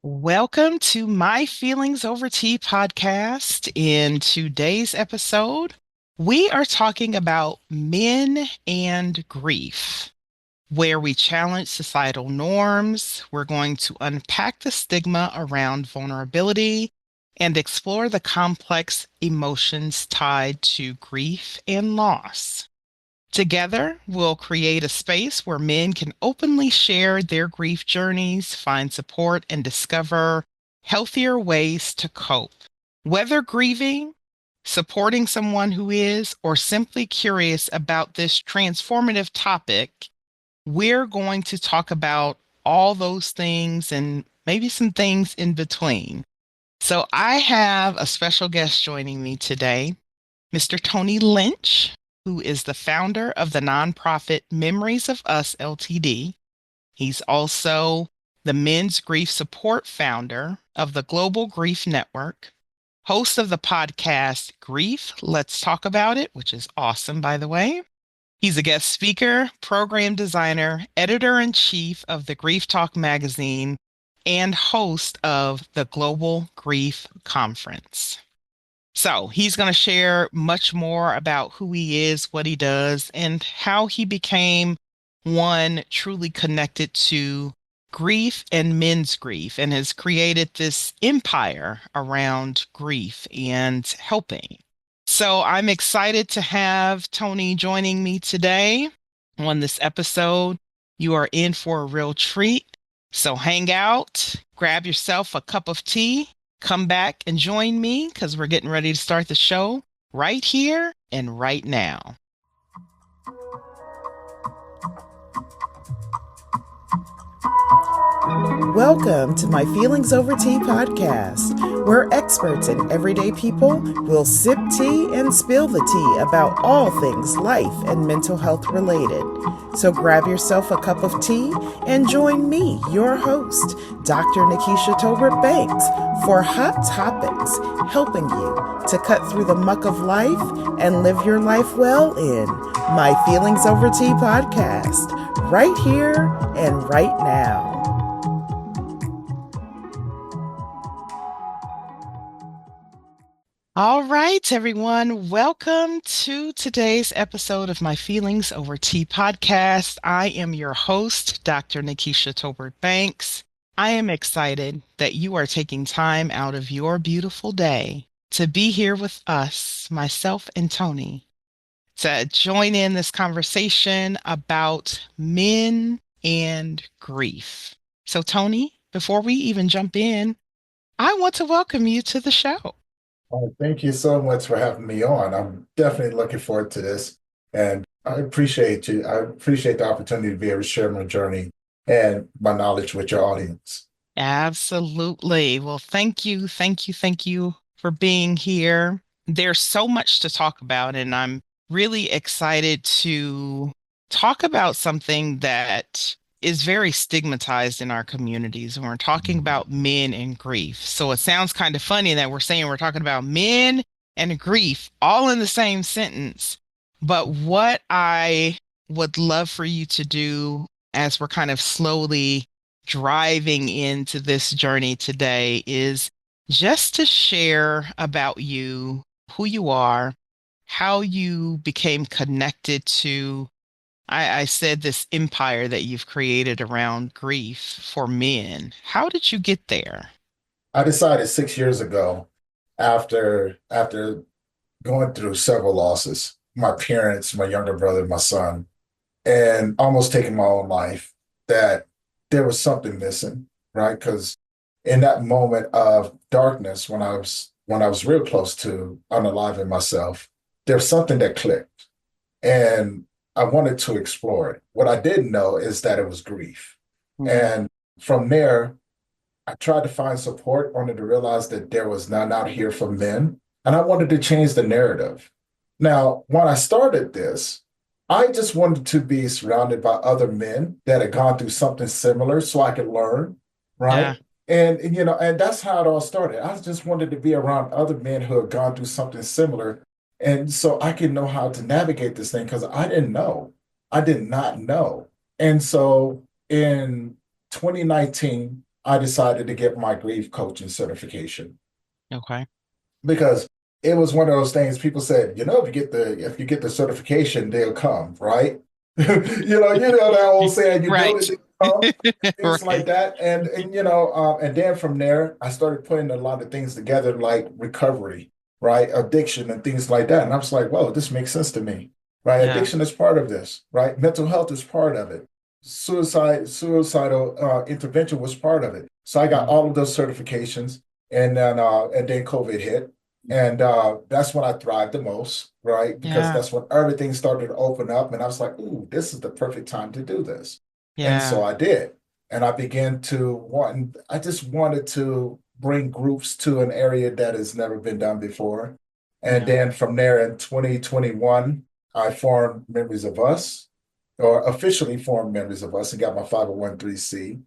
Welcome to My Feelings Over Tea podcast. In today's episode, we are talking about men and grief, where we challenge societal norms. We're going to unpack the stigma around vulnerability and explore the complex emotions tied to grief and loss. Together, we'll create a space where men can openly share their grief journeys, find support, and discover healthier ways to cope. Whether grieving, supporting someone who is, or simply curious about this transformative topic, we're going to talk about all those things and maybe some things in between. So I have a special guest joining me today. Mr. Tony Lynch, who is the founder of the nonprofit Memories of Us Ltd. He's also the Men's Grief Support founder of the Global Grief Network, host of the podcast Grief, Let's Talk About It, which is awesome, by the way. He's a guest speaker, program designer, editor-in-chief of the Grief Talk magazine, and host of the Global Grief Conference. So he's going to share much more about who he is, what he does, and how he became one truly connected to grief and men's grief and has created this empire around grief and helping. So I'm excited to have Tony joining me today on this episode. You are in for a real treat. So hang out, grab yourself a cup of tea, come back and join me because we're getting ready to start the show right here and right now. Welcome to My Feelings Over Tea podcast, where experts and everyday people will sip tea and spill the tea about all things life and mental health related. So grab yourself a cup of tea and join me, your host, Dr. NaKaisha Tolbert Banks, for hot topics, helping you to cut through the muck of life and live your life well in My Feelings Over Tea podcast, right here and right now. All right, everyone, welcome to today's episode of My Feelings Over Tea podcast. I am your host, Dr. NaKaisha Tolbert Banks. I am excited that you are taking time out of your beautiful day to be here with us, myself and Tony, to join in this conversation about men and grief. So, Tony, before we even jump in, I want to welcome you to the show. Well, thank you so much for having me on. I'm definitely looking forward to this. And I appreciate you. I appreciate the opportunity to be able to share my journey and my knowledge with your audience. Absolutely. Well, thank you, thank you for being here. There's so much to talk about, and I'm really excited to talk about something that is very stigmatized in our communities. And we're talking about men and grief. So it sounds kind of funny that we're saying we're talking about men and grief all in the same sentence. But what I would love for you to do as we're kind of slowly driving into this journey today is just to share about you, who you are, how you became connected to, I said, this empire that you've created around grief for men. How did you get there? I decided 6 years ago, after going through several losses, my parents, my younger brother, my son, and almost taking my own life, that there was something missing, right? Because in that moment of darkness, when I was real close to unaliving myself, there's something that clicked, and I wanted to explore it. What I didn't know is that it was grief, and from there, I tried to find support, only to realize that there was none out here for men, and I wanted to change the narrative. Now, when I started this, I just wanted to be surrounded by other men that had gone through something similar so I could learn, Yeah. right? And that's how it all started. I just wanted to be around other men who had gone through something similar. And so I could know how to navigate this thing because I didn't know. I did not know. And so in 2019, I decided to get my grief coaching certification Okay. because it was one of those things people said, if you get the certification, they'll come, right? You know that old saying, you build it, Right. they come, things like Right. that. And then from there, I started putting a lot of things together like recovery, right? Addiction and things like that. And I was like, whoa, this makes sense to me, right? Yeah. Addiction is part of this, right? Mental health is part of it. Suicidal intervention was part of it. So I got Mhm. all of those certifications, and then COVID hit, and that's when I thrived the most, right? Because Yeah. that's when everything started to open up, and I was like, "Ooh, this is the perfect time to do this." And so Yeah. I did, and I began to want. I just wanted to bring groups to an area that has never been done before, and Yeah. then from there in 2021, I formed Memories of Us, or officially formed Memories of Us, and got my 501(c),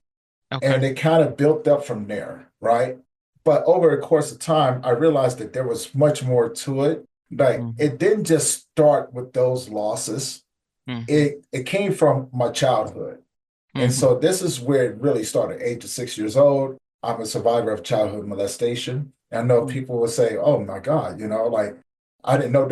Okay. and it kind of built up from there, right? But over the course of time, I realized that there was much more to it. Like Hmm. it didn't just start with those losses. Hmm. It came from my childhood. And Hmm. so this is where it really started. Age of 6 years old. I'm a survivor of childhood molestation. I know people will say, "Oh my God," like I didn't know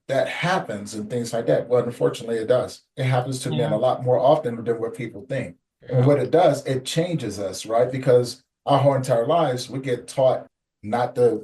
that happens and things like that. Well, unfortunately, it does. It happens to men Yeah. a lot more often than what people think. And Yeah. what it does, it changes us, right? Because our whole entire lives, we get taught not to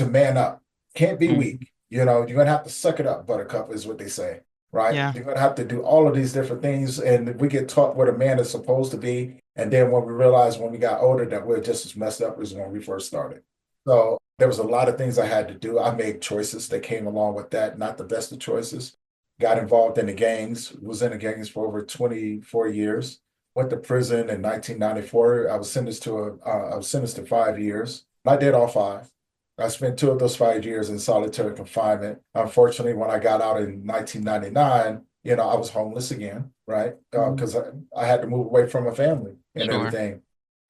man up. Can't be Hmm. weak. You're gonna have to suck it up, buttercup, is what they say, right? Yeah. You're going to have to do all of these different things. And we get taught what a man is supposed to be. And then when we realize when we got older that we're just as messed up as when we first started. So there was a lot of things I had to do. I made choices that came along with that, not the best of choices. Got involved in the gangs, was in the gangs for over 24 years. Went to prison in 1994. I was sentenced to 5 years. I did all five. I spent two of those 5 years in solitary confinement. Unfortunately, when I got out in 1999, I was homeless again, right? Hmm. Because I had to move away from my family and Sure. everything.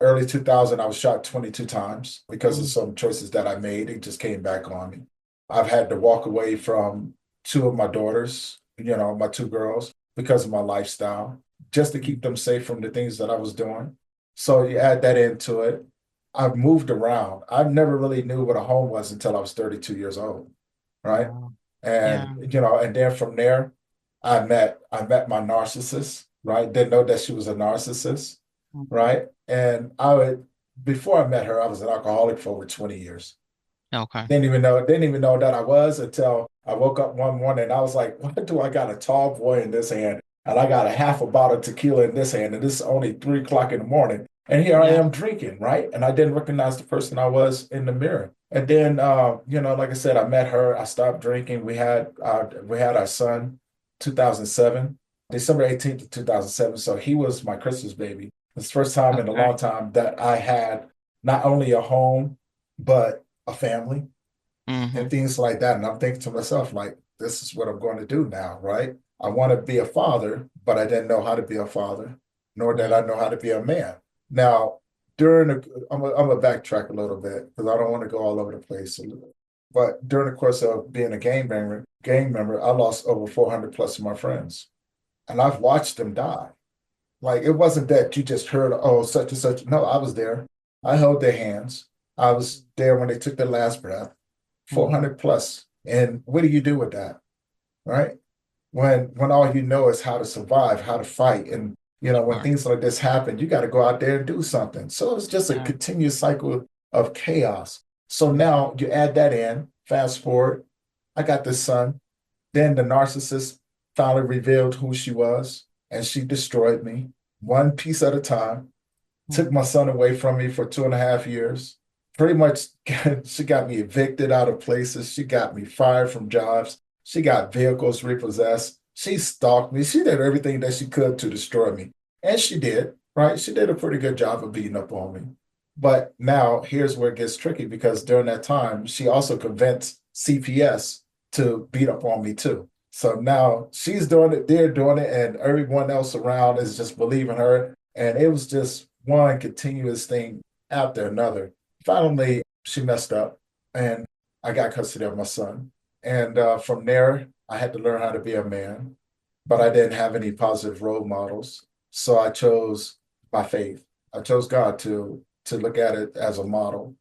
Early 2000, I was shot 22 times because of Mm. some choices that I made. It just came back on me. I've had to walk away from two of my daughters, my two girls, because of my lifestyle, just to keep them safe from the things that I was doing. So you add that into it. I've moved around. I never really knew what a home was until I was 32 years old, right? Wow. And Yeah. and then from there, I met my narcissist, right? Didn't know that she was a narcissist, Mhm. right? And I would before I met her, I was an alcoholic for over 20 years. Okay. Didn't even know that I was until I woke up one morning and I was like, why do I got a tall boy in this hand and I got a half a bottle of tequila in this hand and this is only 3 o'clock in the morning and here I Yeah. am drinking, right? And I didn't recognize the person I was in the mirror. And then, like I said, I met her. I stopped drinking. We had our son, 2007, December 18th of 2007. So he was my Christmas baby. It's the first time in a Okay. long time that I had not only a home but a family and Hmm. things like that. And I'm thinking to myself, like, this is what I'm going to do now, right? I want to be a father, but I didn't know how to be a father, nor did I Yeah. know how to be a man. Now, I'm gonna backtrack a little bit because I don't want to go all over the place. But during the course of being a gang member, I lost over 400 plus of my friends, and I've watched them die. Like it wasn't that you just heard, oh, such and such. No, I was there. I held their hands. I was there when they took their last breath. Hmm. 400 plus. And what do you do with that? Right? When all you know is how to survive, how to fight. And when Sure. things like this happen, you got to go out there and do something. So it's just a Yeah. continuous cycle of chaos. So now you add that in, fast forward, I got this son. Then the narcissist finally revealed who she was, and she destroyed me one piece at a time, took my Hmm. son away from me for 2.5 years. Pretty much, she got me evicted out of places. She got me fired from jobs. She got vehicles repossessed. She stalked me. She did everything that she could to destroy me. And she did, right? She did a pretty good job of beating up on me. But now here's where it gets tricky because during that time, she also convinced CPS to beat up on me too. So now she's doing it, they're doing it, and everyone else around is just believing her. And it was just one continuous thing after another. Finally, she messed up, and I got custody of my son. And from there, I had to learn how to be a man, but I didn't have any positive role models. So I chose my faith. I chose God to look at it as a model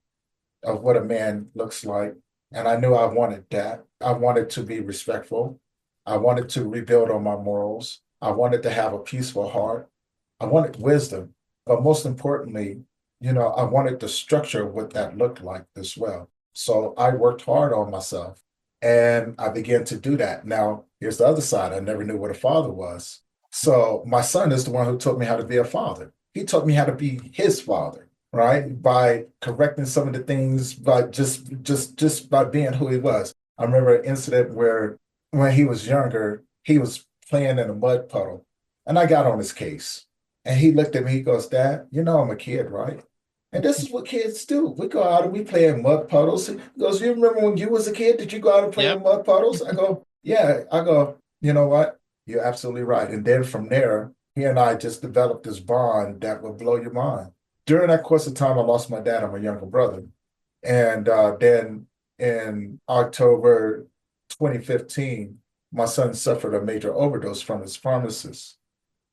of what a man looks like. And I knew I wanted that. I wanted to be respectful. I wanted to rebuild on my morals. I wanted to have a peaceful heart. I wanted wisdom. But most importantly, I wanted the structure of what that looked like as well. So I worked hard on myself and I began to do that. Now, here's the other side. I never knew what a father was. So my son is the one who taught me how to be a father. He taught me how to be his father, right? By correcting some of the things, by just by being who he was. I remember an incident where when he was younger, he was playing in a mud puddle, and I got on his case. And he looked at me, he goes, Dad, you know I'm a kid, right? And this is what kids do. We go out and we play in mud puddles. He goes, you remember when you was a kid? Did you go out and play Yep. in mud puddles? I go, yeah. I go, you know what? You're absolutely right. And then from there, he and I just developed this bond that would blow your mind. During that course of time, I lost my dad and my younger brother. And then in October 2015, my son suffered a major overdose from his pharmacist.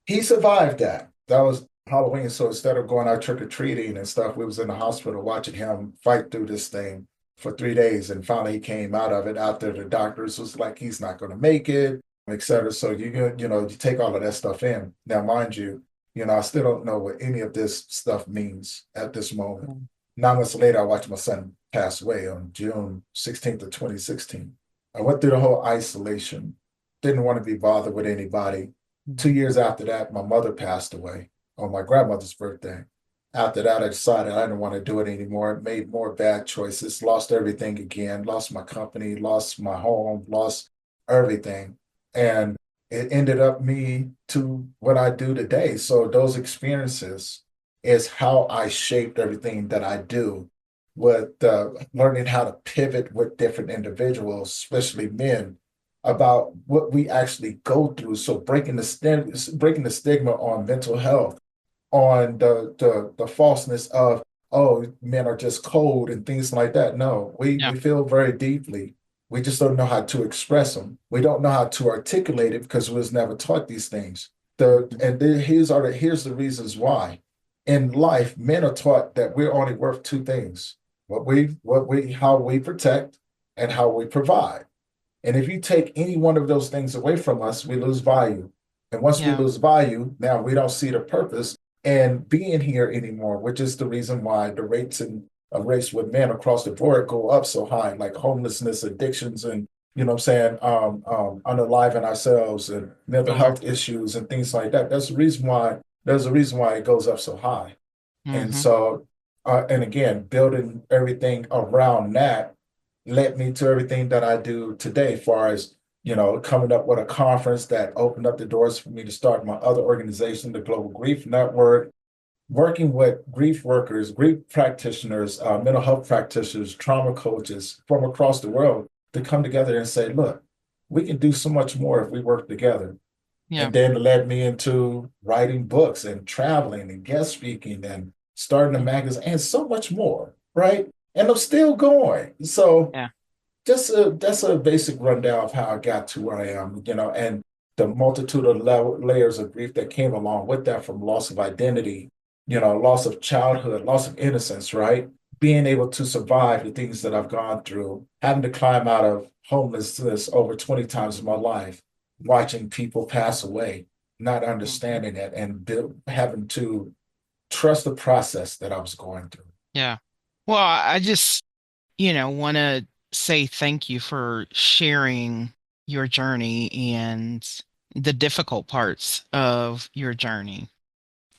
He survived that. That was Halloween. So instead of going out trick or treating and stuff, we was in the hospital watching him fight through this thing for 3 days. And finally he came out of it after the doctors was like, he's not going to make it, et cetera. So you take all of that stuff in. Now, mind you, I still don't know what any of this stuff means at this moment. 9 months later, I watched my son pass away on June 16th of 2016. I went through the whole isolation, didn't want to be bothered with anybody. 2 years after that, my mother passed away on my grandmother's birthday. After that, I decided I didn't want to do it anymore. Made more bad choices, lost everything again, lost my company, lost my home, lost everything. And it ended up me to what I do today. So those experiences is how I shaped everything that I do with learning how to pivot with different individuals, especially men, about what we actually go through. So breaking the stigma on mental health, on the falseness of, oh, men are just cold and things like that. No, Yeah. we feel very deeply. We just don't know how to express them. We don't know how to articulate it because we was never taught these things. Here's the reasons why. In life, men are taught that we're only worth two things: how we protect and how we provide. And if you take any one of those things away from us, we lose value. And once we Yeah. lose value, now we don't see the purpose in being here anymore, which is the reason why the rates in a race with men across the board go up so high, like homelessness, addictions, and what I'm saying, unaliving ourselves and mental Sure. health issues and things like that. There's a reason why it goes up so high. And Hmm. so, and again, building everything around that led me to everything that I do today, as far as, coming up with a conference that opened up the doors for me to start my other organization, the Global Grief Network, working with grief workers, grief practitioners, mental health practitioners, trauma coaches from across the world to come together and say, look, we can do so much more if we work together. Yeah. And then it led me into writing books and traveling and guest speaking and starting a magazine and so much more, right? And I'm still going. So Yeah. that's a basic rundown of how I got to where I am, and the multitude of layers of grief that came along with that, from loss of identity, loss of childhood, loss of innocence, right? Being able to survive the things that I've gone through, having to climb out of homelessness over 20 times in my life, watching people pass away, not Hmm. understanding it, and having to trust the process that I was going through. Yeah. Well, I just, want to say thank you for sharing your journey and the difficult parts of your journey.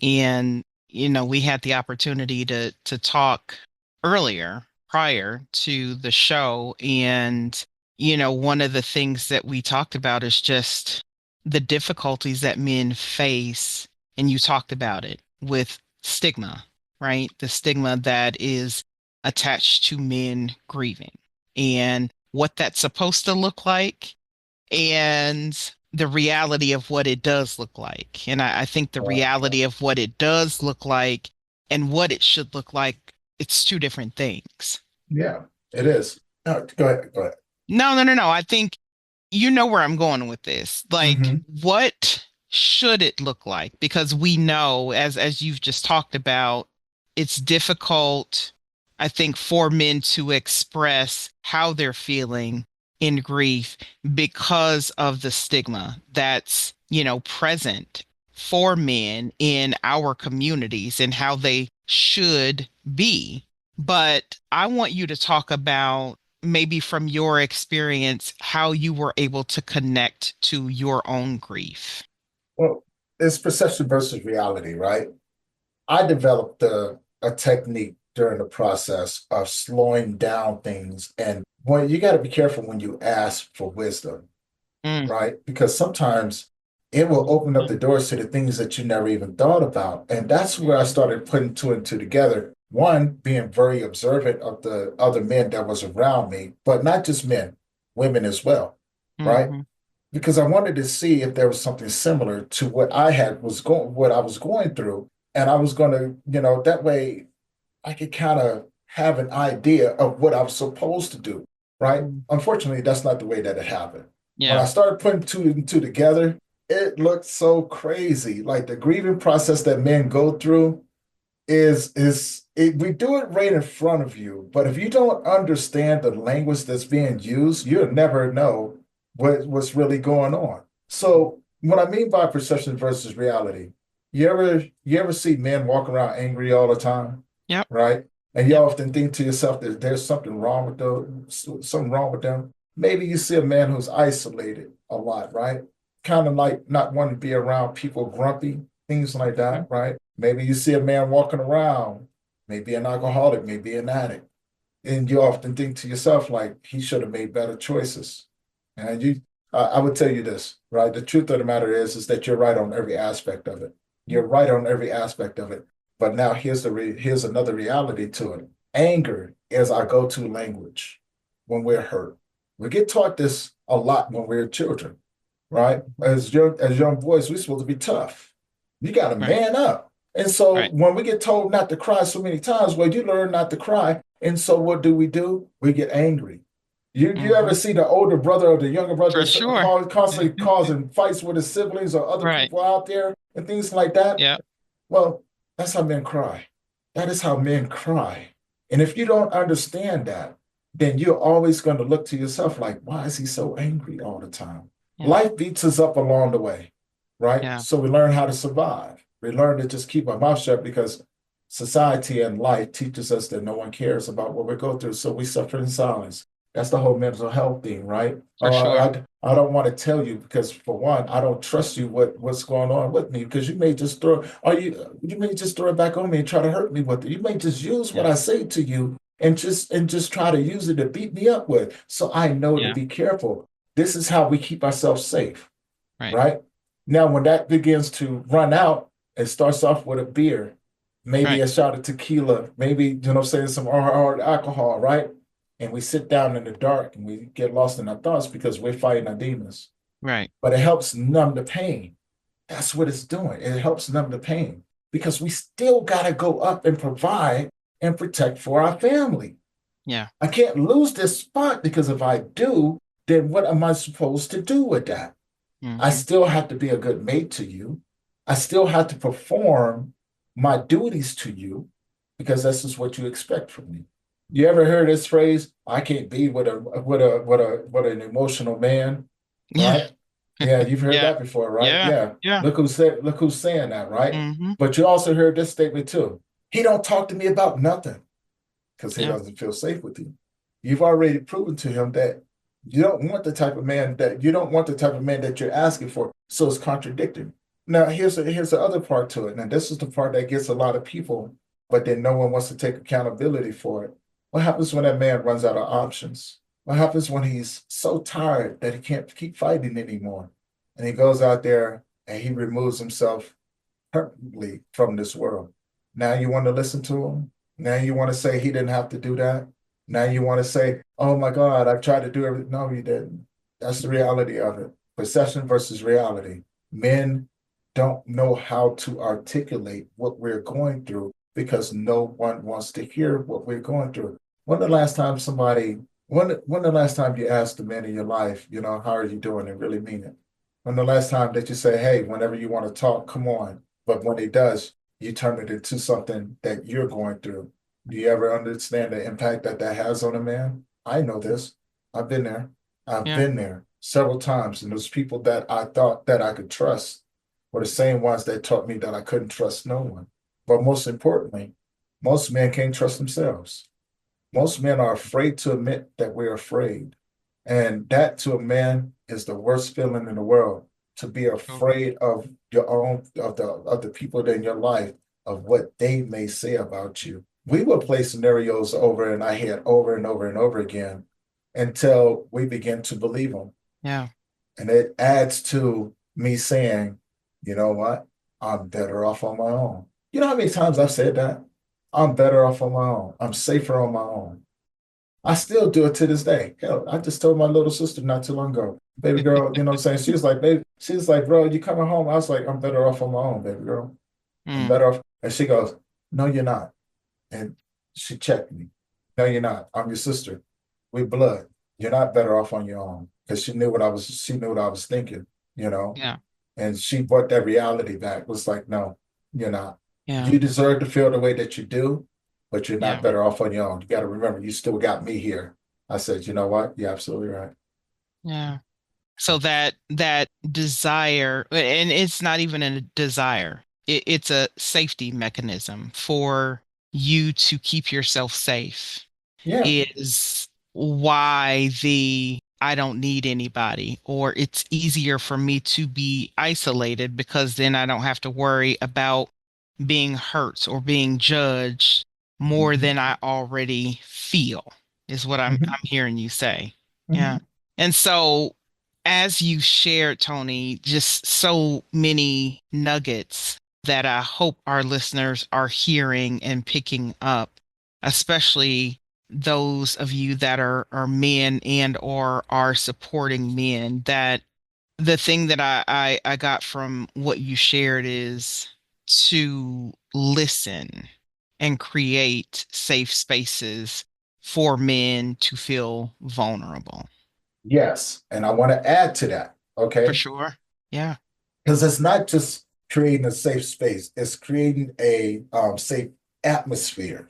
And, we had the opportunity to talk earlier prior to the show. And, one of the things that we talked about is just the difficulties that men face. And you talked about it with stigma, right? The stigma that is attached to men grieving and what that's supposed to look like and the reality of what it does look like. And I think the Right. reality of what it does look like and what it should look like, it's two different things. Yeah, it is. No, go ahead. Go ahead. No, no, no, no. I think you know where I'm going with this. Like, Hmm. what should it look like? Because we know, as you've just talked about, it's difficult, I think, for men to express how they're feeling in grief because of the stigma that's, present for men in our communities and how they should be. But I want you to talk about maybe from your experience how you were able to connect to your own grief. Well, it's perception versus reality, right? I developed a technique during the process of slowing down things. And when you got to be careful when you ask for wisdom, Mm, right? Because sometimes it will open up the doors to the things that you never even thought about. And that's where I started putting two and two together. One, being very observant of the other men that was around me, but not just men, women as well, right? mhm, Because I wanted to see if there was something similar to what I was going through. And I was going to, that way I could kind of have an idea of what I was supposed to do, right? mm. Unfortunately, that's not the way that it happened. When I Yeah. started putting two and two together, it looked so crazy. Like the grieving process that men go through we do it right in front of you, but if you don't understand the language that's being used, you'll never know what's really going on. So what I mean by perception versus reality, you ever see men walk around angry all the time, Yep. right? And you Yep. often think to yourself that there's something wrong with them. Maybe you see a man who's isolated a lot, right? Kind of like not wanting to be around people grumpy, things like Mhm. that, right? Maybe you see a man walking around, maybe an alcoholic, maybe an addict, and you often think to yourself like he should have made better choices. And I would tell you this, right? The truth of the matter is that you're right on every aspect of it. You're right on every aspect of it. But now here's another reality to it. Anger is our go-to language when we're hurt. We get taught this a lot when we're children, right? As young boys, we're supposed to be tough. You got to Right. man up. And so Right. when we get told not to cry so many times, well, you learn not to cry. And so what do? We get angry. You ever Hmm. see the older brother or the younger brother For sure. constantly causing fights with his siblings or other Right. people out there and things like that? Yep. Well, that's how men cry. That is how men cry. And if you don't understand that, then you're always going to look to yourself like, why is he so angry all the time? Yep. Life beats us up along the way, right? Yeah. So we learn how to survive. We learn to just keep our mouth shut because society and life teaches us that no one cares about what we go through. So we suffer in silence. That's the whole mental health thing, right? For Oh, sure. I don't want to tell you because for one, I don't trust you what's going on with me because you may just throw or you may just throw it back on me and try to hurt me with it. You may just use what Yeah. I say to you and just try to use it to beat me up with. So I know to Yeah. be careful. This is how we keep ourselves safe, Right. right? Now, when that begins to run out, it starts off with a beer, maybe Right. a shot of tequila, maybe, saying some hard alcohol, right? And we sit down in the dark and we get lost in our thoughts because we're fighting our demons. Right. But it helps numb the pain. That's what it's doing. It helps numb the pain because we still got to go up and provide and protect for our family. Yeah. I can't lose this spot because if I do, then what am I supposed to do with that? I Hmm. still have to be a good mate to you. I still have to perform my duties to you because this is what you expect from me. You ever heard this phrase? I can't be with an emotional man, Yeah. right? Yeah, you've heard Yeah. that before, right? Yeah. Yeah. Yeah. Look who's saying that, right? Hmm. But you also heard this statement too. He don't talk to me about nothing because he Yeah. doesn't feel safe with you. You've already proven to him that you don't want the type of man that you're asking for. So it's contradicting. Now here's the other part to it. And this is the part that gets a lot of people, but then no one wants to take accountability for it. What happens when that man runs out of options? What happens when he's so tired that he can't keep fighting anymore? And he goes out there and he removes himself permanently from this world. Now you want to listen to him. Now you want to say he didn't have to do that. Now you want to say, oh my God, I tried to do everything. No, you didn't. That's the reality of it. Perception versus reality. Men don't know how to articulate what we're going through because no one wants to hear what we're going through. When the last time you asked the man in your life, how are you doing and really mean it? When the last time that you say, hey, whenever you want to talk, come on. But when it does, you turn it into something that you're going through. Do you ever understand the impact that that has on a man? I know this. I've been there. I've Yeah. been there several times. And those people that I thought that I could trust were the same ones that taught me that I couldn't trust no one. But most importantly, most men can't trust themselves. Most men are afraid to admit that we're afraid. And that to a man is the worst feeling in the world, to be Sure. afraid of your own, of the people in your life, of what they may say about you. We will play scenarios over in our head over and over and over again until we begin to believe them. Yeah. And it adds to me saying, you know what? I'm better off on my own. You know how many times I've said that? I'm better off on my own. I'm safer on my own. I still do it to this day. Hell, I just told my little sister not too long ago, baby girl, you know what I'm saying? She was like, baby, she was like, bro, you coming home? I was like, I'm better off on my own, baby girl. I'm Mm. better off. And she goes, no, you're not. And she checked me. No, you're not. I'm your sister. We blood. You're not better off on your own. Because she knew what I was thinking, you know. Yeah. And she brought that reality back. Was like, no, you're not. Yeah. You deserve to feel the way that you do, but you're not Yeah. better off on your own. You got to remember, you still got me here. I said, you know what? You're absolutely right. Yeah. So that desire, and it's not even a desire. It's a safety mechanism for you to keep yourself safe, Yeah. is why the I don't need anybody, or it's easier for me to be isolated because then I don't have to worry about being hurt or being judged more Mm-hmm. than I already feel, is what I'm hearing you say. Yeah. Mm-hmm. And so as you shared, Tony, just so many nuggets that I hope our listeners are hearing and picking up, especially those of you that are men and or are supporting men, that the thing that I got from what you shared is to listen and create safe spaces for men to feel vulnerable. Yes. And I want to add to that. For Okay. sure. Yeah. Because it's not just creating a safe space, it's creating a safe atmosphere.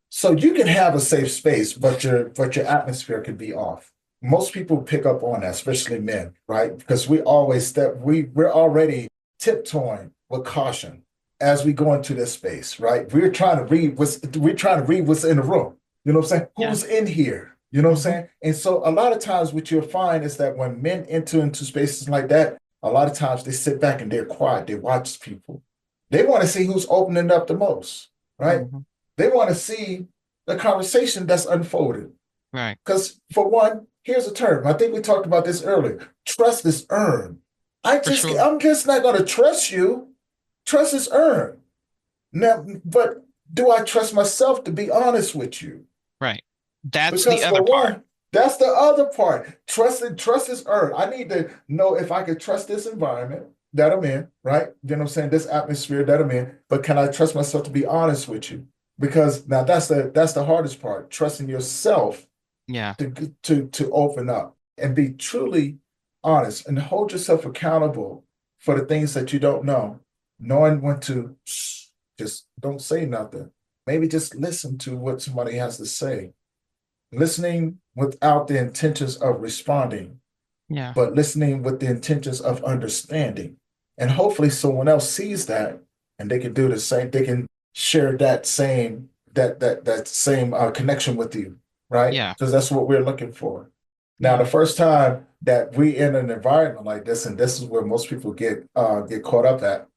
So you can have a safe space, but your atmosphere could be off. Most people pick up on that, especially men, right? Because we're already tiptoeing with caution as we go into this space, right? We're trying to read what's in the room. You know what I'm saying? Yeah. Who's in here? You know what I'm Hmm. saying? And so a lot of times what you'll find is that when men enter into spaces like that, a lot of times they sit back and they're quiet. They watch people. They want to see who's opening up the most, right? Hmm. They want to see the conversation that's unfolded. Right. Because for one, here's a term. I think we talked about this earlier. Trust is earned. For sure. I'm just not going to trust you. Trust is earned. Now, but do I trust myself to be honest with you? Right. That's the Because other for part. one, that's the other part. Trust is earned. I need to know if I can trust this environment that I'm in, right? You know what I'm saying? This atmosphere that I'm in. But can I trust myself to be honest with you? Because now that's the hardest part, trusting yourself Yeah. to open up and be truly honest and hold yourself accountable for the things that you don't know, knowing when to just don't say nothing. Maybe just listen to what somebody has to say, listening without the intentions of responding, Yeah. but listening with the intentions of understanding. And hopefully someone else sees that and they can do the same. They can share that same connection with you, right? Yeah. Because that's what we're looking for. Now, the Yeah. first time that we in an environment like this, and this is where most people get caught up at,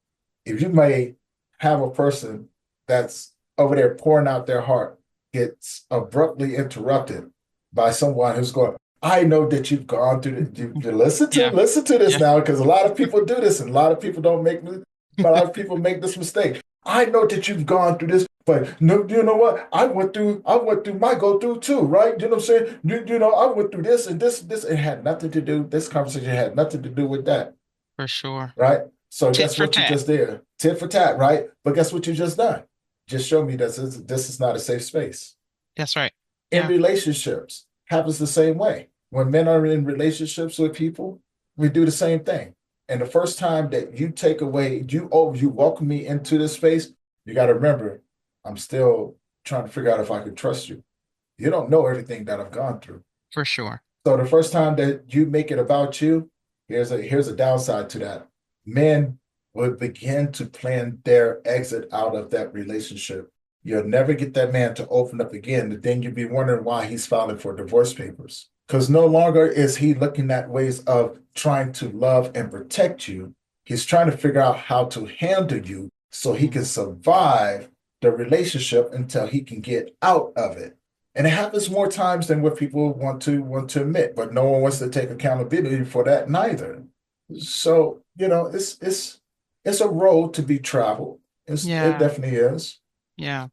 if you may have a person that's over there pouring out their heart, gets abruptly interrupted by someone who's going, I know that you've gone through you Yeah. listen to this Yeah. now, because a lot of people do this and a lot of people don't make but a lot of people make this mistake. I know that you've gone through this, but no, you know what? I went through my go through too, right? You know what I'm saying? You know, I went through this and this. It had nothing to do, this conversation had nothing to do with that, For sure. right? So Tit guess for what you tat. just did? Tit for tat, right? But guess what you just done? Just show me that this is not a safe space. That's right. In Yeah. relationships, happens the same way. When men are in relationships with people, we do the same thing. And the first time that you take away, you welcome me into this space, you got to remember, I'm still trying to figure out if I can trust you. You don't know everything that I've gone through. For sure. So the first time that you make it about you, here's a downside to that. Men would begin to plan their exit out of that relationship. You'll never get that man to open up again. But then you'd be wondering why he's filing for divorce papers. Because no longer is he looking at ways of trying to love and protect you. He's trying to figure out how to handle you so he can survive the relationship until he can get out of it. And it happens more times than what people want to admit, but no one wants to take accountability for that neither. So, it's a road to be traveled. It Yeah. definitely is. Yeah.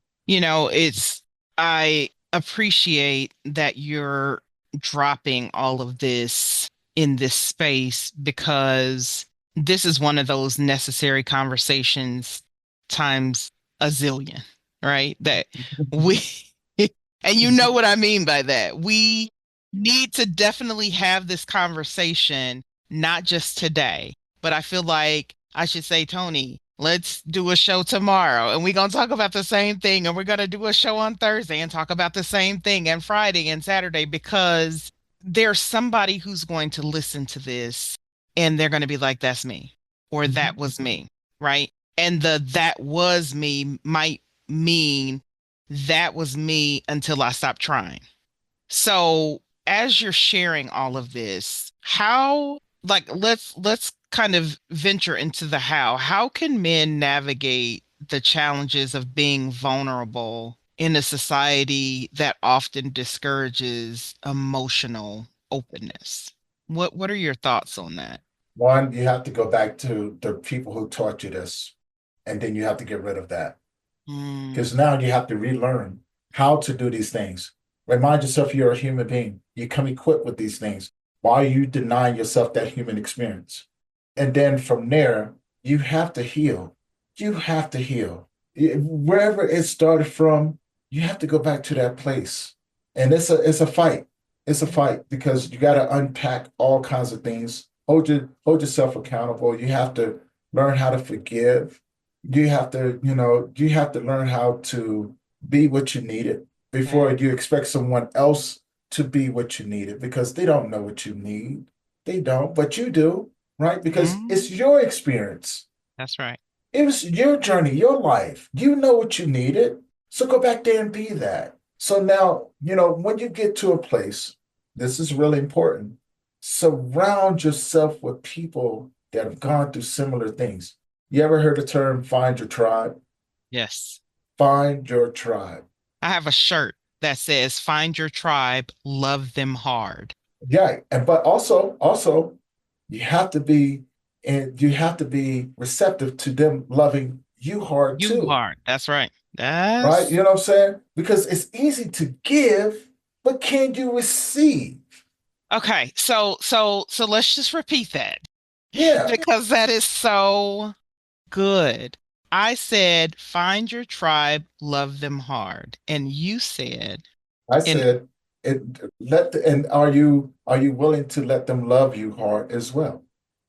I appreciate that you're dropping all of this in this space because this is one of those necessary conversations times a zillion, right? That we, and you know what I mean by that. We need to definitely have this conversation, not just today, but I feel like I should say, Tony, let's do a show tomorrow and we're going to talk about the same thing. And we're going to do a show on Thursday and talk about the same thing and Friday and Saturday because there's somebody who's going to listen to this and they're going to be like, that's me or that was me, right? And the that was me might mean that was me until I stopped trying. So, as you're sharing all of this, how like let's kind of venture into the how. How can men navigate the challenges of being vulnerable in a society that often discourages emotional openness? What are your thoughts on that? One, you have to go back to the people who taught you this, and then you have to get rid of that. Mm, Because now you have to relearn how to do these things. Remind yourself you're a human being. You come equipped with these things. Why are you denying yourself that human experience? And then from there, you have to heal. You have to heal. Wherever it started from, you have to go back to that place. And it's a fight. It's a fight because you got to unpack all kinds of things. Hold yourself accountable. You have to learn how to forgive. You have to learn how to be what you needed before yeah. you expect someone else to be what you needed because they don't know what you need. They don't, but you do, right? Because it's Mm, your experience. that's right. It was your journey, your life. You know what you needed. So go back there and be that. So now, when you get to a place, this is really important. Surround yourself with people that have gone through similar things. You ever heard the term find your tribe? Yes. Find your tribe. I have a shirt that says find your tribe, love them hard. Yeah, and but also you have to be you have to be receptive to them loving you hard You too, hard. That's right. right? You That's know what I'm saying? Because it's easy to give, but can you receive? okay. So let's just repeat that Yeah, because that is so good. I said find your tribe, love them hard. And you said, I and said it and are you willing to let them love you hard as well?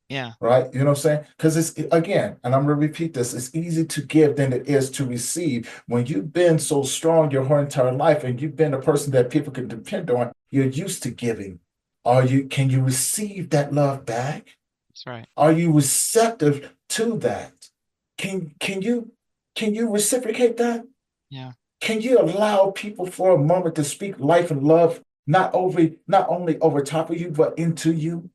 yeah, Right? You know what I'm saying? Because it's again, and I'm gonna repeat this, it's easy to give than it is to receive. When you've been so strong your whole entire life and you've been a person that people can depend on, you're used to giving. Can you receive that love back? that's right. Are you receptive to that? Can you reciprocate that? Yeah. Can you allow people for a moment to speak life and love not only over top of you, but into you?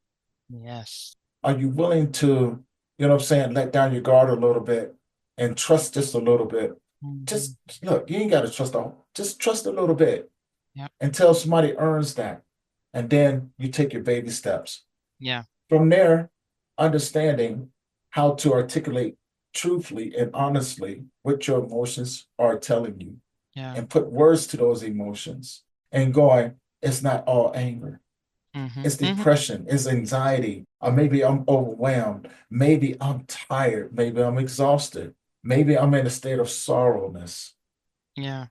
Yes. Are you willing to, what I'm saying, let down your guard a little bit and trust just a little bit? Mhm. Just look, you ain't got to trust all, just trust a little bit Yeah. until somebody earns that. And then you take your baby steps. Yeah. From there, understanding how to articulate truthfully and honestly what your emotions are telling you Yeah. and put words to those emotions and going, it's not all anger. Hmm. It's Hmm. depression, it's anxiety, or maybe I'm overwhelmed, maybe I'm tired, maybe I'm exhausted, maybe I'm in a state of sorrowness, Yeah.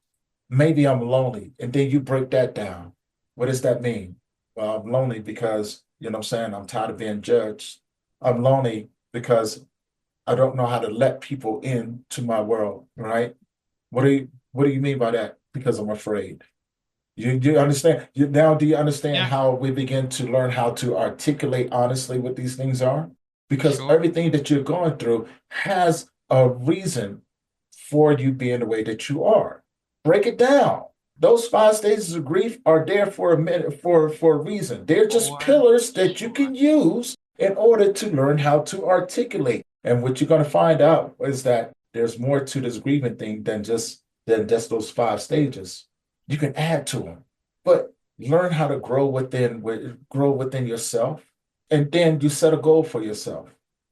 maybe I'm lonely. And then you break that down. What does that mean? Well, I'm lonely because, I'm saying, I'm tired of being judged. I'm lonely because I don't know how to let people into my world, right? What do you mean by that? Because I'm afraid. You understand? Now do you understand Yeah, how we begin to learn how to articulate honestly what these things are? Because sure. everything that you're going through has a reason for you being the way that you are. Break it down. Those five stages of grief are there for a minute, for a reason. They're just For pillars that you sure. can use in order to learn how to articulate. And what you're going to find out is that there's more to this grieving thing than just those five stages. You can add to them, but learn how to grow within yourself, and then you set a goal for yourself.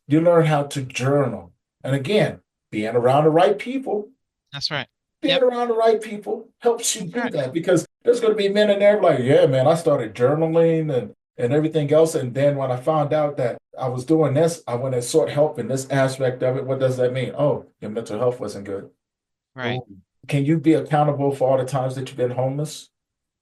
You learn how to journal, and again, being around the right people, That's right. being Yep, around the right people helps you that's do right. that, because there's going to be men in there like, yeah, man, I started journaling and everything else, and then when I found out that I was doing this, I went and sought help in this aspect of it. What does that mean? Oh, your mental health wasn't good. Right. Oh, can you be accountable for all the times that you've been homeless?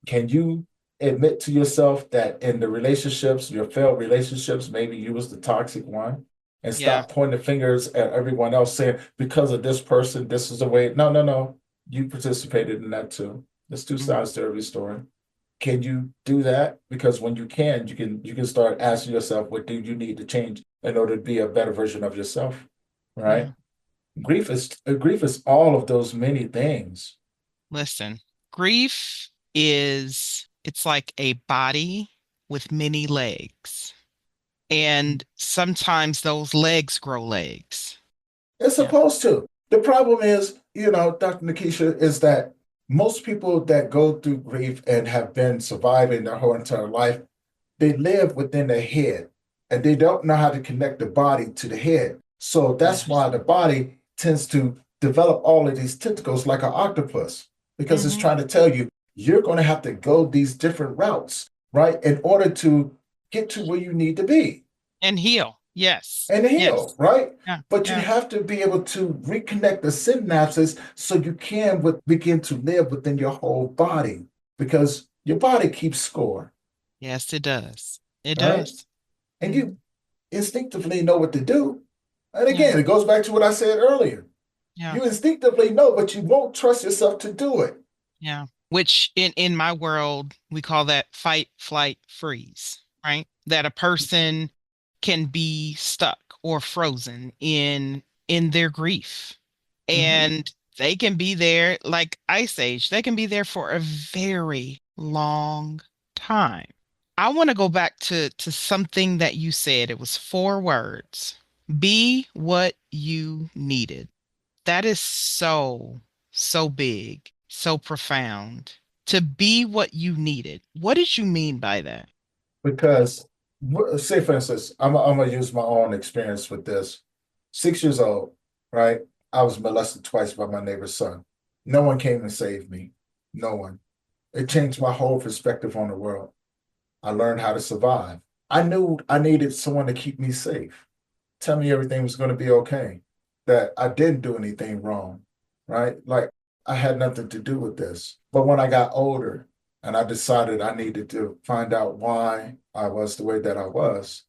Can you admit to yourself that in the relationships, your failed relationships, maybe you was the toxic one, and Yeah. stop pointing the fingers at everyone else saying, because of this person, this is the way. No, no, no. You participated in that too. There's two Mhm. sides to every story. Can you do that? Because when you can start asking yourself, what do you need to change in order to be a better version of yourself? Right? Yeah. Grief is all of those many things. Listen, grief is, it's like a body with many legs. And sometimes those legs grow legs. It's Yeah. supposed to. The problem is, Dr. NaKaisha, is that most people that go through grief and have been surviving their whole entire life, they live within their head and they don't know how to connect the body to the head. So that's Yes. why the body tends to develop all of these tentacles like an octopus, because it's Hmm. trying to tell you you're going to have to go these different routes, right, in order to get to where you need to be And heal. Yes. and heal, Yes. right? Yeah. But you Yeah. have to be able to reconnect the synapses so you can begin to live within your whole body, because your body keeps score, Yes, it does. It right? does. And Hmm. you instinctively know what to do. And Yeah. again, it goes back to what I said earlier. Yeah. You instinctively know, but you won't trust yourself to do it. Yeah. Which in my world, we call that fight, flight, freeze, right? That a person can be stuck or frozen in their grief. Mhm. And they can be there like Ice Age. They can be there for a very long time. I want to go back to something that you said. It was four words. Be what you needed. That is so, so big, so profound. To be what you needed. What did you mean by that? Because, say for instance, I'm gonna use my own experience with this. 6 years old, right? I was molested twice by my neighbor's son. No one came and saved me. No one. It Mm, changed my whole perspective on the world. I learned how to survive. I knew I needed someone to keep me safe, tell me everything was going to be okay, that I didn't do anything wrong, right? Like I had nothing to do with this. But when I got older and I decided I needed to find out why I was the way that I was,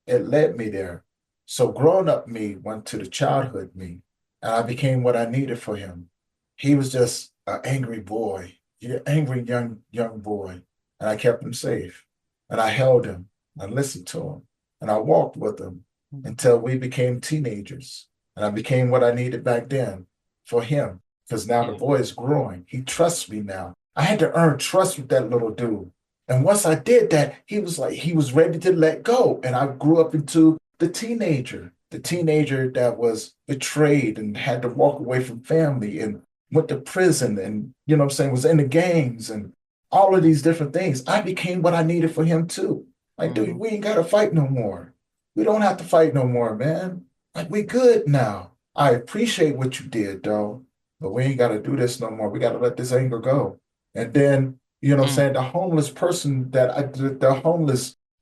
it led me there. So grown up me went to the childhood me, and I became what I needed for him. He was just an angry boy, angry young boy, and I kept him safe. And I held him, I listened to him, and I walked with him mm, until we became teenagers. And I became what I needed back then for him, because now the yeah. boy is growing. He trusts me now. I had to earn trust with that little dude. And once I did that, he was ready to let go. And I grew up into the teenager that was betrayed and had to walk away from family and went to prison and, what I'm saying, was in the gangs and all of these different things. I became what I needed for him too. Like, dude, Mhm. we ain't got to fight no more. We don't have to fight no more, man. Like, we good now. I appreciate what you did, though, but we ain't got to do this no more. We got to let this anger go. And then, what I'm Mm, saying, the homeless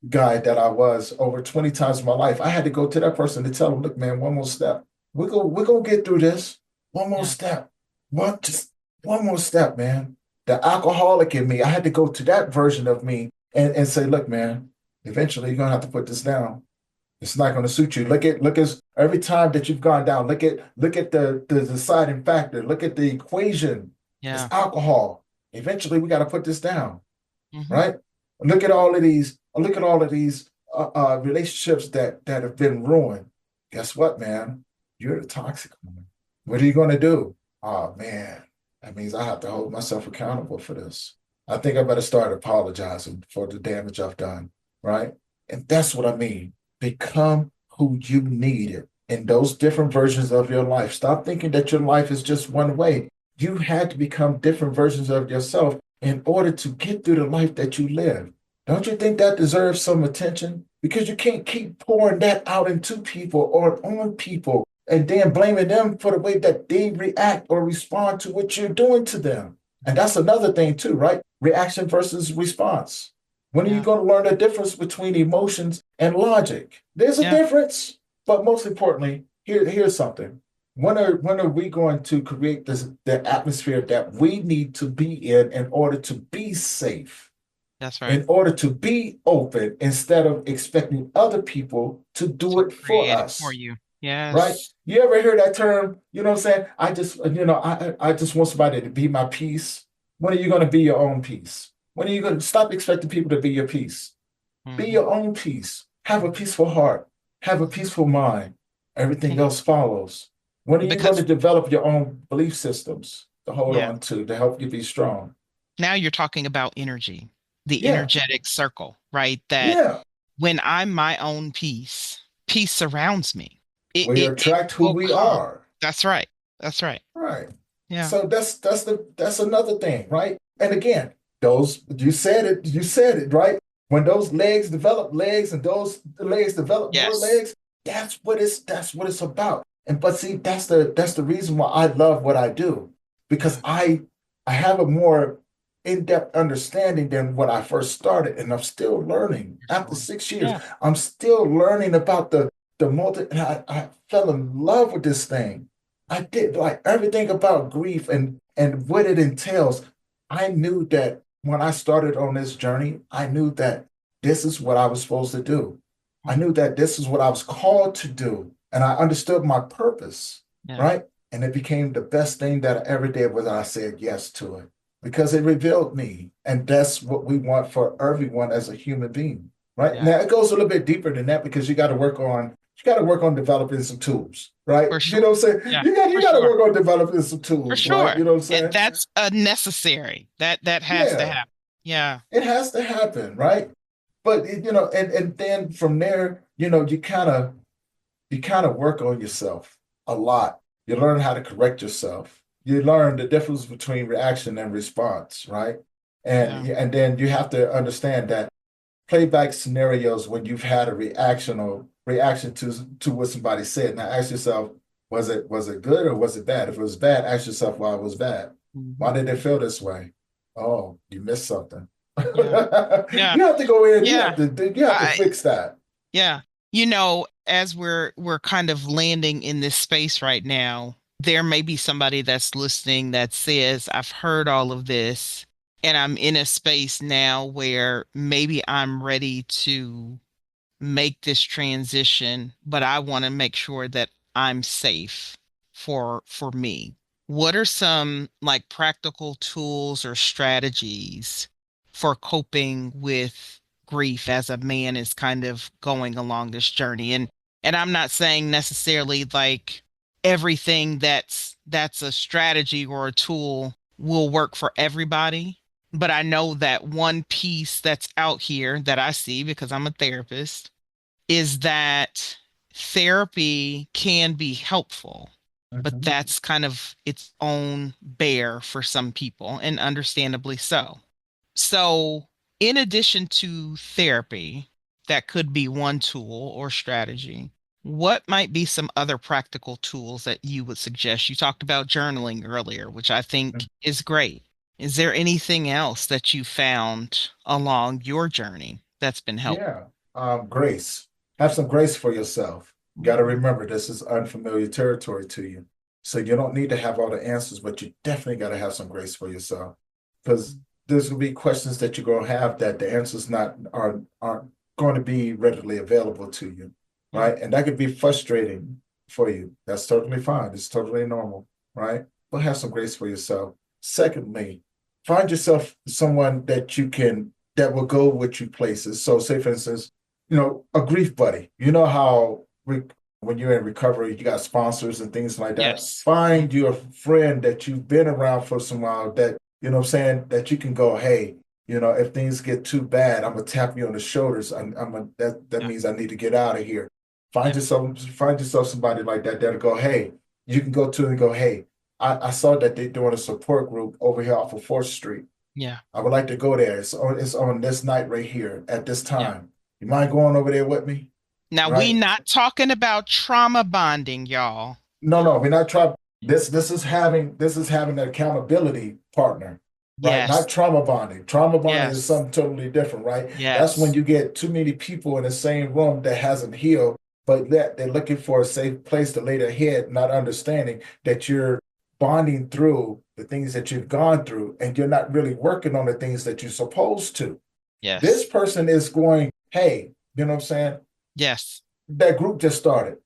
guy that I was over 20 times in my life, I had to go to that person to tell him, look, man, one more step. We're gonna get through this. One more yeah. step. Just one more step, man. The alcoholic in me, I had to go to that version of me and say, look, man, eventually you're gonna have to put this down. It's not going to suit you. Look at every time that you've gone down. Look at the deciding factor. Look at the equation. It's Yeah. alcohol. Eventually, we got to put this down, Hmm. right? Look at all of these. Look at all of these relationships that have been ruined. Guess what, man? You're the toxic one. What are you going to do? Oh man, that means I have to hold myself accountable for this. I think I better start apologizing for the damage I've done, right? And that's what I mean. Become who you need it in those different versions of your life. Stop thinking that your life is just one way. You had to become different versions of yourself in order to get through the life that you live. Don't you think that deserves some attention? Because you can't keep pouring that out into people or on people and then blaming them for the way that they react or respond to what you're doing to them. And that's another thing, too, right? Reaction versus response. When are you Yeah. going to learn the difference between emotions and logic? There's a Yeah. difference. But most importantly, here's something. When are we going to create the atmosphere that we need to be in order to be safe, That's right. in order to be open, instead of expecting other people to do To it for create it for us? you. Right? Yes. You ever hear that term? You know what I'm saying? I just want somebody to be my peace. When are you going to be your own peace? When are you going to stop expecting people to be your peace? Be Hmm. your own peace. Have a peaceful heart. Have a Hmm. peaceful mind. Everything And else follows. When are you going to because, develop your own belief systems to hold yeah, on to help you be strong? now you're talking about energy, the Yeah, energetic circle, right? That yeah. when I'm my own peace, peace surrounds me. We It attract who will we come. are. That's right. That's right. Right. Yeah. So that's another thing, right? And again, those you said it, right? When those legs develop legs and those legs develop more Yes. legs, that's what it's about. And but see, that's the reason why I love what I do. Because Yeah. I have a more in-depth understanding than when I first started, and I'm still learning. For After sure. 6 years, Yeah. I'm still learning about the multi, and I fell in love with this thing. I did like everything about grief and what it entails. I knew that when I started on this journey, I knew that this is what I was supposed to do. I Mhm. knew that this is what I was called to do, and I understood my purpose, Yeah. right? And it became the best thing that I ever did was I said yes to it because it revealed me, and that's what we want for everyone as a human being, right? Yeah. Now it goes a little bit deeper than that because you got to work on developing some tools, right? For You know sure. what I'm saying? Yeah. You For got to sure. work on developing some For tools, right? sure. You know what I'm And saying? that's a necessary. That has to Yeah, happen. Yeah. it has to happen, right? But and then from there, you kind of work on yourself a lot. You learn how to correct yourself. You learn the difference between reaction and response, right? Yeah. And then you have to understand that playback scenarios when you've had a reaction to what somebody said. Now ask yourself, was it good or was it bad? If it was bad, ask yourself why it was bad. Why Hmm. did it feel this way? Oh, you missed something. Yeah. Yeah. You have to go in, Yeah. you have to I fix that. Yeah. As we're kind of landing in this space right now, there may be somebody that's listening that says, I've heard all of this, and I'm in a space now where maybe I'm ready to make this transition, but I want to make sure that I'm safe for me. What are some like practical tools or strategies for coping with grief as a man is kind of going along this journey? And I'm not saying necessarily like everything that's a strategy or a tool will work for everybody, but I know that one piece that's out here that I see because I'm a therapist is that therapy can be helpful, but Mhm. that's kind of its own bear for some people, and understandably so. So, in addition to therapy, that could be one tool or strategy. What might be some other practical tools that you would suggest? You talked about journaling earlier, which I think is great. Is there anything else that you found along your journey that's been helpful? Yeah. Grace. Have some grace for yourself. You got to Mhm. remember this is unfamiliar territory to you. So you don't need to have all the answers, but you definitely got to have some grace for yourself. Because there's gonna be questions that you're gonna have that the answers not aren't going to be readily available to you. Yeah. right? And that could be frustrating for you. That's totally fine. It's totally normal, right? But have some grace for yourself. Secondly, find yourself someone that you can that will go with you places. So, say for instance, a grief buddy. You know how when you're in recovery, you got sponsors and things like that. Yes. Find you a friend that you've been around for some while that what I'm saying, that you can go, hey, if things get too bad, I'm gonna tap you on the shoulders. That Yeah. means I need to get out of here. Yeah. Find yourself somebody like that that'll go, hey, you can go to and go, hey, I saw that they're doing a support group over here off of 4th Street. Yeah. I would like to go there. It's on this night right here at this Yeah. time. You mind going over there with me? Now we Right? not talking about trauma bonding, y'all. No, no, we're not trying. This is having an accountability partner, right? Not Yes. trauma bonding. Trauma bonding is Yes. something totally different, right? That's when Yes. you get too many people in the same room that hasn't healed, but that they're looking for a safe place to lay their head, not understanding that you're bonding through the things that you've gone through, and you're not really working on the things that you're supposed to. This Yes. person is going, hey, you know what I'm saying? Yes. That group just started.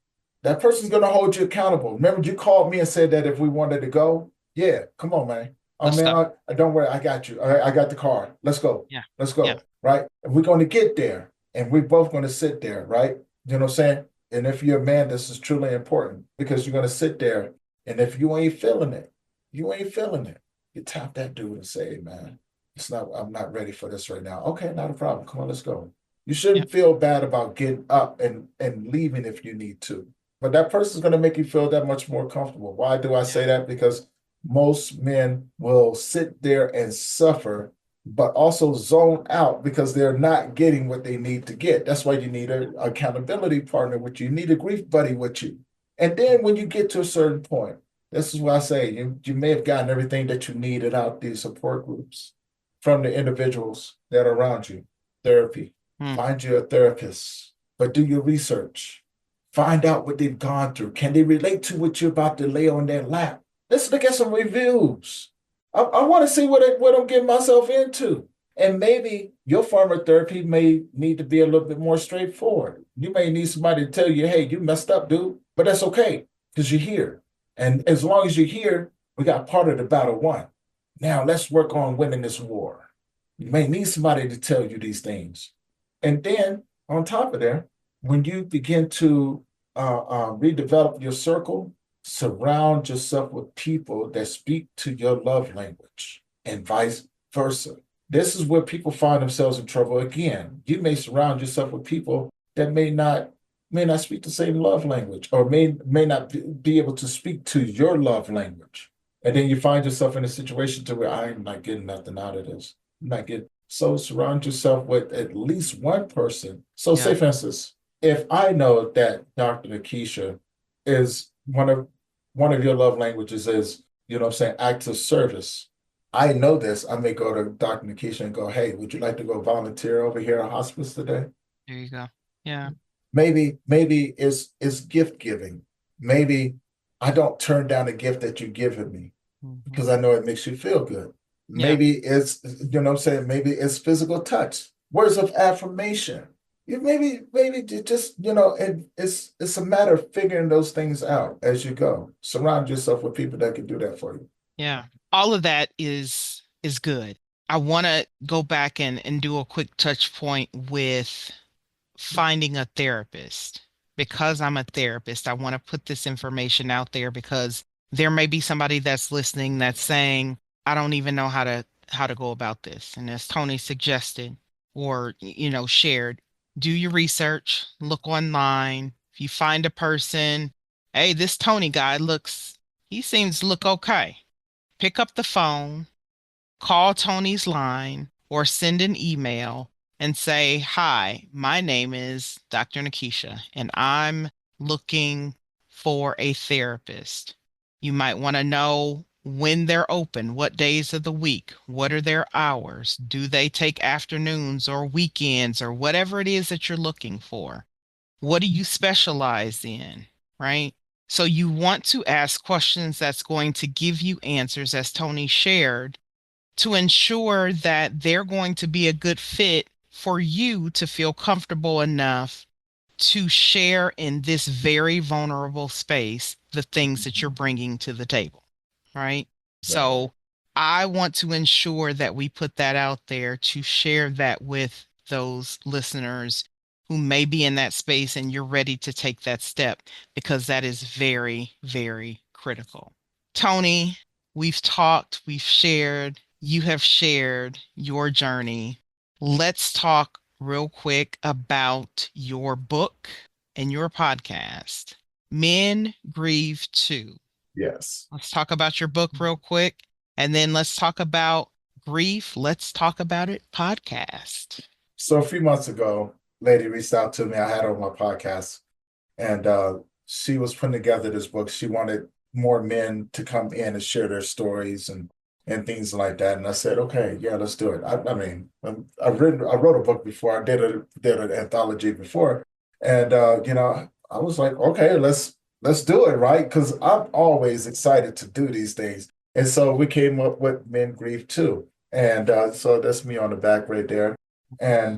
That person's going to hold you accountable. Remember, you called me and said that if we wanted to go, yeah, come on, man. Oh Let's man, go. don't worry, I got you. All right, I got the car. Let's go. Yeah. Let's Yeah. go. Right? And we're going to get there, and we're both going to sit there. Right? You know what I'm saying? And if you're a man, this is truly important because you're going to sit there, and if you ain't feeling it, you ain't feeling it. You tap that dude and say, hey, man, it's not. I'm not ready for this right now. Okay, not a problem. Come on, let's go. You Yeah. shouldn't feel bad about getting up and leaving if you need to. But that person's going to make you feel that much more comfortable. Why do I Yeah. say that? Because most men will sit there and suffer, but also zone out because they're not getting what they need to get. That's why you need an accountability partner with you. You need a grief buddy with you. And then when you get to a certain point, this is why I say you may have gotten everything that you needed out these support groups from the individuals that are around you. Therapy. Mm. Find you a therapist, but do your research. Find out what they've gone through. Can they relate to what you're about to lay on their lap? Let's look at some reviews. I want to see what I'm getting myself into. And maybe your form of therapy may need to be a little bit more straightforward. You may need somebody to tell you, hey, you messed up, dude. But that's okay because you're here. And as long as you're here, we got part of the battle won. Now let's work on winning this war. You may need somebody to tell you these things. And then on top of that, when you begin to redevelop your circle, surround yourself with people that speak to your love language and vice versa. This is where people find themselves in trouble again. You may surround yourself with people that may not speak the same love language or may not be able to speak to your love language. And then you find yourself in a situation to where I'm not getting nothing out of this. I'm not getting so surround yourself with at least one person. So say Yeah. for instance, if I know that Dr. NaKaisha is one of your love languages is, what I'm saying, acts of service. I know this. I may go to Dr. NaKaisha and go, hey, would you like to go volunteer over here at hospice today? There you go. Yeah. Maybe it's gift giving. Maybe I don't turn down a gift that you're giving me Hmm. because I know it makes you feel good. Yeah. Maybe it's, what I'm saying, maybe it's physical touch, words of affirmation. Maybe just, it's a matter of figuring those things out as you go. Surround yourself with people that can do that for you. Yeah. All of that is good. I want to go back and do a quick touch point with finding a therapist. Because I'm a therapist, I want to put this information out there because there may be somebody that's listening that's saying, I don't even know how to go about this. And as Tony suggested or shared, do your research, look online. If you find a person, hey, this Tony guy he seems to look okay. Pick up the phone, call Tony's line or send an email and say, hi, my name is Dr. NaKaisha, and I'm looking for a therapist. You might want to know when they're open, what days of the week, what are their hours, do they take afternoons or weekends or whatever it is that you're looking for. What do you specialize in, right? So you want to ask questions that's going to give you answers, as Tony shared, to ensure that they're going to be a good fit for you to feel comfortable enough to share in this very vulnerable space the things that you're bringing to the table, right? Right. So I want to ensure that we put that out there to share that with those listeners who may be in that space and you're ready to take that step because that is very, very critical. Tony, we've talked, we've shared, you have shared your journey. Let's talk real quick about your book and your podcast, Men Grieve Too. Yes. Let's talk about your book real quick, and then let's talk about grief. Let's talk about it podcast. So a few months ago, lady reached out to me. I had her on my podcast, and she was putting together this book. She wanted more men to come in and share their stories and things like that. And I said, okay, yeah, let's do it. I mean, I wrote a book before. I did an anthology before, and I was like, okay, let's do it, right? Because I'm always excited to do these things. And so we came up with Men Grieve Too, and so that's me on the back right there. And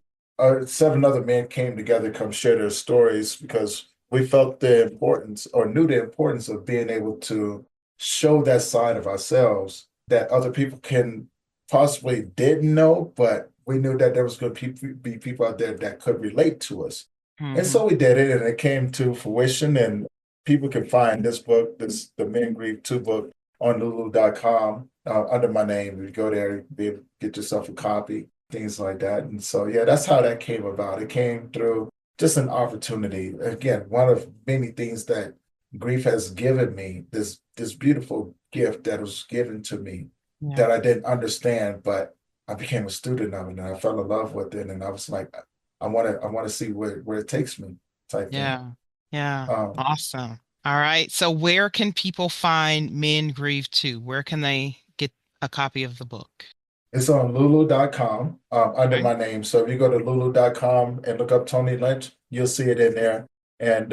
seven other men came together, come share their stories because we felt the importance or knew the importance of being able to show that side of ourselves that other people can possibly didn't know, but we knew that there was going to be people out there that could relate to us. And Hmm. so we did it, and it came to fruition. And people can find this book, the Men Grieve 2 book, on lulu.com under my name. If you go there, be able to get yourself a copy, things like that. And so, yeah, that's how that came about. It came through just an opportunity. Again, one of many things that grief has given me, this beautiful gift that was given to me Yeah. that I didn't understand, but I became a student of it and I fell in love with it. And I was like, I want to see where it takes me type thing. Yeah. Yeah. Um, Awesome. All right. So where can people find Men Grieve Too? Where can they get a copy of the book? It's on lulu.com under Okay. my name. So if you go to lulu.com and look up Tony Lynch, you'll see it in there. And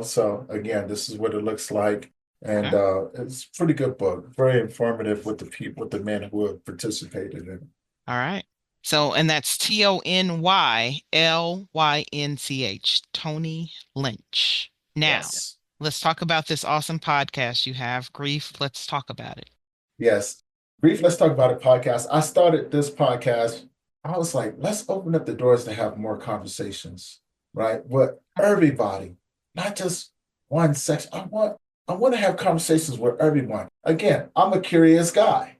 so again, this is what it looks like. And Okay. it's a pretty good book, very informative with the people, with the men who have participated in it. All right. So, and that's TonyLynch, Tony Lynch. Now, Yes. let's talk about this awesome podcast you have, Grief. Let's talk about it. Yes. Brief, let's talk about it podcast. I started this podcast. I was like, let's open up the doors to have more conversations, right? With everybody, not just one section. I want to have conversations with everyone. Again, I'm a curious guy.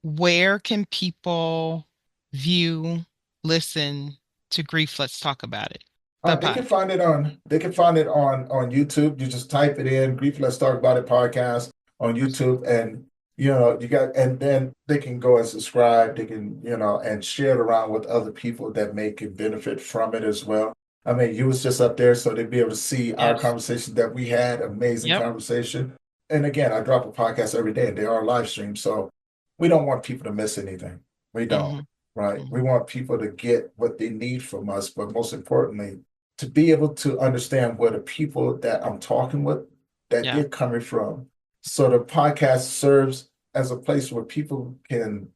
Where can people view, listen to Grief? Let's talk about it. The They can pod. find it on YouTube. You just type it in, Grief Let's Talk About It podcast on YouTube, and and then they can go and subscribe. They can, and share it around with other people that may can benefit from it as well. I mean, you was just up there, so they'd be able to see our Yes. conversation that we had, amazing Yep. conversation. And again, I drop a podcast every day, and they are live streamed, so we don't want people to miss anything. We don't, Hmm. right? We Hmm. want people to get what they need from us, but most importantly, to be able to understand where the people that I'm talking with, that Yeah. they're coming from. So the podcast serves as a place where people can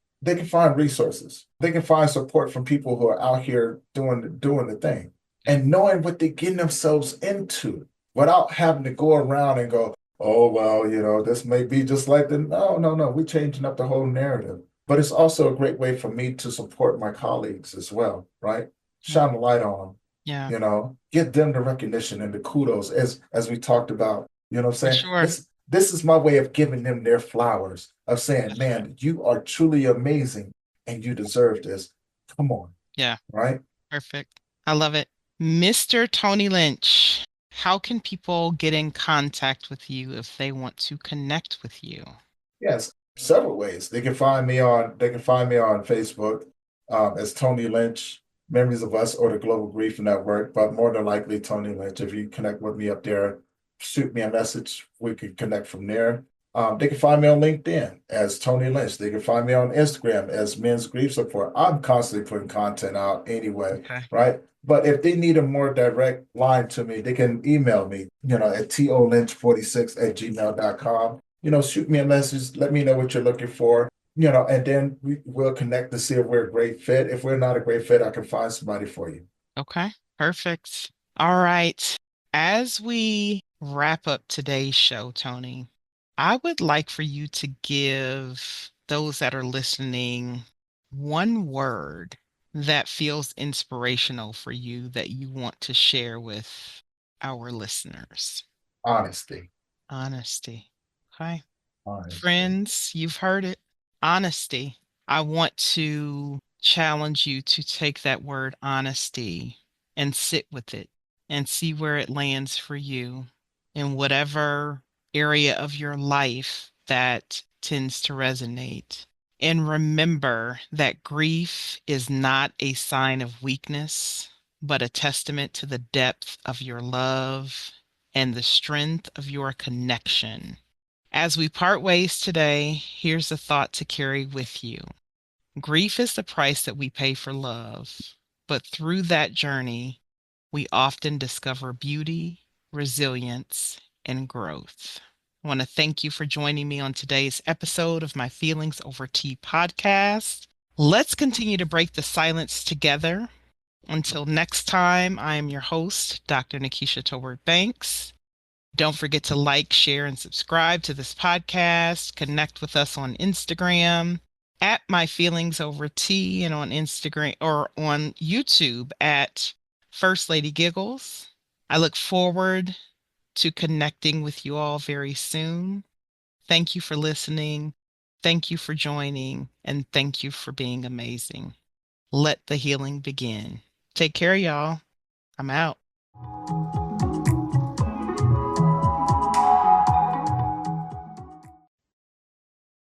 find resources. They can find support from people who are out here doing the thing Yeah. and knowing what they're getting themselves into without having to go around and go, oh well, this may be just like the no, no, no. We're changing up the whole narrative. But it's also a great way for me to support my colleagues as well, right? Yeah. Shine a light on them, Yeah. give them the recognition and the kudos as we talked about. You know what I'm For saying? sure. This is my way of giving them their flowers, of saying, man, you are truly amazing and you deserve this. Come on, Yeah. right? Perfect. I love it. Mr. Tony Lynch, how can people get in contact with you if they want to connect with you? Yes, several ways. They can find me on Facebook as Tony Lynch, Memories of Us, or the Global Grief Network, but more than likely Tony Lynch. If you connect with me up there, shoot me a message. We can connect from there. They can find me on LinkedIn as Tony Lynch. They can find me on Instagram as Men's Grief Support. I'm constantly putting content out anyway, Okay. right? But if they need a more direct line to me, they can email me, at tolynch46@gmail.com. Shoot me a message, let me know what you're looking for, and then we'll connect to see if we're a great fit. If we're not a great fit, I can find somebody for you. Okay. Perfect. All right. As we wrap up today's show, Tony, I would like for you to give those that are listening one word that feels inspirational for you that you want to share with our listeners. Honesty. Honesty. Okay. Honesty. Friends, you've heard it. Honesty. I want to challenge you to take that word honesty and sit with it and see where it lands for you in whatever area of your life that tends to resonate. And remember that grief is not a sign of weakness, but a testament to the depth of your love and the strength of your connection. As we part ways today, here's a thought to carry with you. Grief is the price that we pay for love, but through that journey, we often discover beauty, resilience, and growth. I want to thank you for joining me on today's episode of my Feelings Over Tea podcast. Let's continue to break the silence together. Until next time, I am your host, Dr. NaKaisha Toward Banks. Don't forget to like, share, and subscribe to this podcast. Connect with us on Instagram at My Feelings Over Tea and on Instagram or on YouTube at First Lady Giggles. I look forward to connecting with you all very soon. Thank you for listening. Thank you for joining. And thank you for being amazing. Let the healing begin. Take care, y'all. I'm out.